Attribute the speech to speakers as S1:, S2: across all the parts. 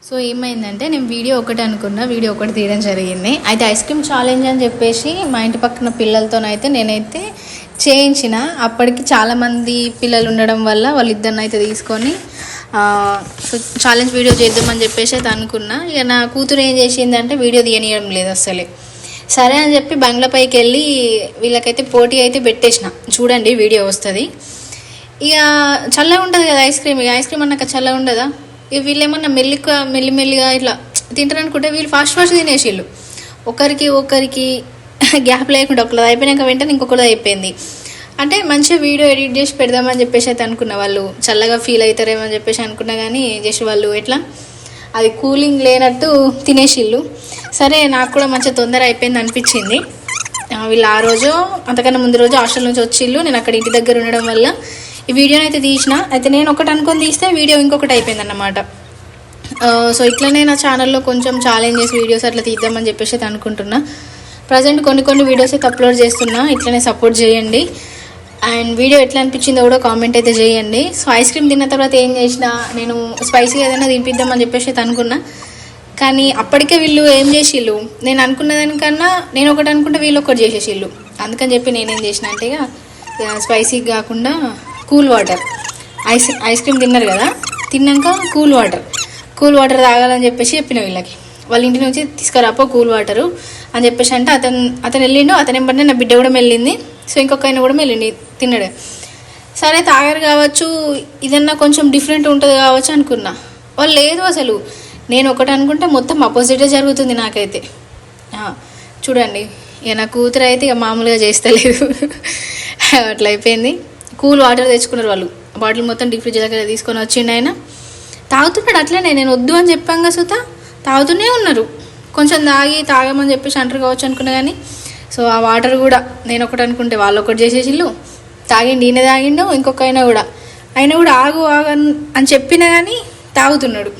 S1: So ఏమైందంటే నేను video ఒకటి అనుకున్నా, వీడియో ఒకటి తీయడం జరిగింది. అయితే ఐస్ క్రీమ్ ఛాలెంజ్ అని చెప్పేసి మా ఇంటి పక్కన పిల్లలతోనైతే నేనైతే చేయించిన. అప్పటికి చాలామంది పిల్లలు ఉండడం వల్ల వాళ్ళిద్దరిని అయితే తీసుకొని ఛాలెంజ్ వీడియో చేద్దామని చెప్పేసి అయితే అనుకున్నా. ఇక నా కూతురు ఏం చేసిందంటే వీడియో తీయనియడం లేదు అసలే. సరే అని చెప్పి బంగ్లాపైకి వెళ్ళి వీళ్ళకైతే పోటీ అయితే పెట్టేసిన, చూడండి వీడియో వస్తుంది. ఇక చల్లగా ఉంటుంది కదా ఐస్ క్రీమ్, ఇక ఐస్ క్రీమ్ అన్నాక చల్లగా ఉండదా. ఇక వీళ్ళు ఏమన్నా మెల్లిమెల్లిగా ఇట్లా తింటారు అనుకుంటే వీళ్ళు ఫాస్ట్ తినేసిళ్ళు. ఒకరికి గ్యాప్ లేకుండా ఒకరిది అయిపోయినాక వెంటనే ఇంకొకరిది అయిపోయింది. అంటే మంచిగా వీడియో ఎడిట్ చేసి పెడదామని చెప్పేసి అయితే అనుకున్నా. వాళ్ళు చల్లగా ఫీల్ అవుతారేమో అని చెప్పేసి అనుకున్నా, కానీ జస్ట్ వాళ్ళు ఎట్లా అది కూలింగ్ లేనట్టు తినేసిళ్ళు. సరే నాకు కూడా మంచిగా తొందర అయిపోయింది అనిపించింది. వీళ్ళు ఆ రోజు అంతకన్నా ముందు రోజు హాస్టల్ నుంచి వచ్చిళ్ళు, నేను అక్కడ ఇంటి దగ్గర ఉండడం వల్ల ఈ వీడియోని అయితే తీసిన. అయితే నేను ఒకటి అనుకొని తీస్తే వీడియో ఇంకొకటి అయిపోయింది అన్నమాట. సో ఇట్లనే నా ఛానల్లో కొంచెం ఛాలెంజెస్ వీడియోస్ అట్లా తీద్దామని చెప్పేసి అయితే అనుకుంటున్నా. ప్రజెంట్ కొన్ని వీడియోస్ అయితే అప్లోడ్ చేస్తున్నా, ఇట్లనే సపోర్ట్ చేయండి. అండ్ వీడియో ఎట్లా అనిపించిందో కూడా కామెంట్ అయితే చేయండి. సో ఐస్ క్రీమ్ తిన్న తర్వాత ఏం చేసినా నేను స్పైసీగా ఏదైనా తినిపిద్దామని చెప్పేసి అయితే అనుకున్నా, కానీ అప్పటికే వీళ్ళు ఏం చేసిళ్ళు, నేను అనుకున్న దానికన్నా నేను ఒకటి అనుకుంటే వీళ్ళు ఒకటి చేసేసిళ్ళు. అందుకని చెప్పి నేనేం చేసిన అంటే ఇక స్పైసీగా కాకుండా కూల్ వాటర్, ఐస్ క్రీమ్ తిన్నారు కదా, తిన్నాక కూల్ వాటర్ తాగాలని చెప్పేసి చెప్పిన వీళ్ళకి. వాళ్ళ ఇంటి నుంచి తీసుకురాపో కూల్ వాటరు అని చెప్పేసి అంటే అతను వెళ్ళిండు. అతను ఏమంటే నా బిడ్డ కూడా వెళ్ళింది. సో ఇంకొక ఆయన కూడా వెళ్ళిండి తిన్నాడు. సరే తాగారు కావచ్చు, ఇదన్నా కొంచెం డిఫరెంట్ ఉంటుంది కావచ్చు అనుకున్నా. వాళ్ళు లేదు, అసలు నేను ఒకటి అనుకుంటే మొత్తం అపోజిటే జరుగుతుంది నాకైతే. చూడండి ఇక నా కూతురు అయితే ఇక మామూలుగా చేస్తలేదు, అట్లా అయిపోయింది. కూల్ వాటర్ తెచ్చుకున్నారు వాళ్ళు, బాటిల్ మొత్తం డీప్ ఫ్రిడ్జ్ దగ్గర తీసుకొని వచ్చిండు. ఆయన తాగుతున్నాడు అట్లనే, నేను వద్దు అని చెప్పాను సుత తాగుతూనే ఉన్నారు. కొంచెం తాగమని చెప్పేసి అంటారు కావచ్చు అనుకున్నా, కానీ సో ఆ వాటర్ కూడా నేను ఒకటి అనుకుంటే వాళ్ళు ఒకటి చేసేసిళ్ళు. తాగిండు, ఈయన తాగిండు, ఇంకొక ఆయన కూడా ఆగు అని చెప్పినా కానీ తాగుతున్నాడు.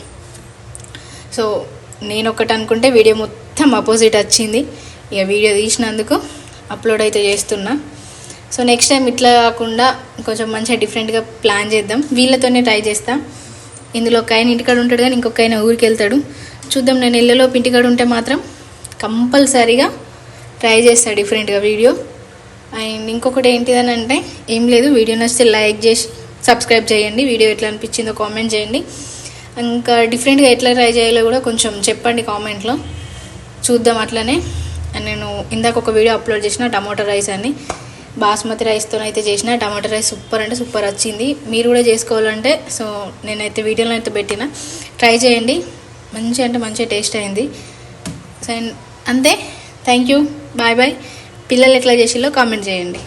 S1: సో నేను ఒకటి అనుకుంటే వీడియో మొత్తం అపోజిట్ వచ్చింది. ఇక వీడియో తీసినందుకు అప్లోడ్ అయితే చేస్తున్నా. సో నెక్స్ట్ టైం ఇట్లా కాకుండా కొంచెం మంచిగా డిఫరెంట్గా ప్లాన్ చేద్దాం. వీళ్ళతోనే ట్రై చేస్తా. ఇందులో ఒక ఆయన ఇంటికాడ ఉంటాడు, కానీ ఇంకొక ఆయన ఊరికి వెళ్తాడు. చూద్దాం, నేను ఇళ్ళలోపు ఇంటికాడ ఉంటే మాత్రం కంపల్సరీగా ట్రై చేస్తా డిఫరెంట్గా వీడియో. అండ్ ఇంకొకటి ఏంటిదని అంటే ఏం లేదు, వీడియో నచ్చితే లైక్ చేసి సబ్స్క్రైబ్ చేయండి. వీడియో ఎట్లా అనిపించిందో కామెంట్ చేయండి. ఇంకా డిఫరెంట్గా ఎట్లా ట్రై చేయాలో కూడా కొంచెం చెప్పండి కామెంట్లో, చూద్దాం అట్లనే. నేను ఇందాక ఒక వీడియో అప్లోడ్ చేసిన టమాటో రైస్ అని, బాస్మతి రైస్తో అయితే చేసిన. టమాటో రైస్ సూపర్ అంటే సూపర్ వచ్చింది. మీరు కూడా చేసుకోవాలంటే సో నేనైతే వీడియోలో అయితే పెట్టిన, ట్రై చేయండి. మంచిగా టేస్ట్ అయింది. సో అంతే, థ్యాంక్ యూ, బాయ్. పిల్లలు ఎట్లా చేసిల్లో కామెంట్ చేయండి.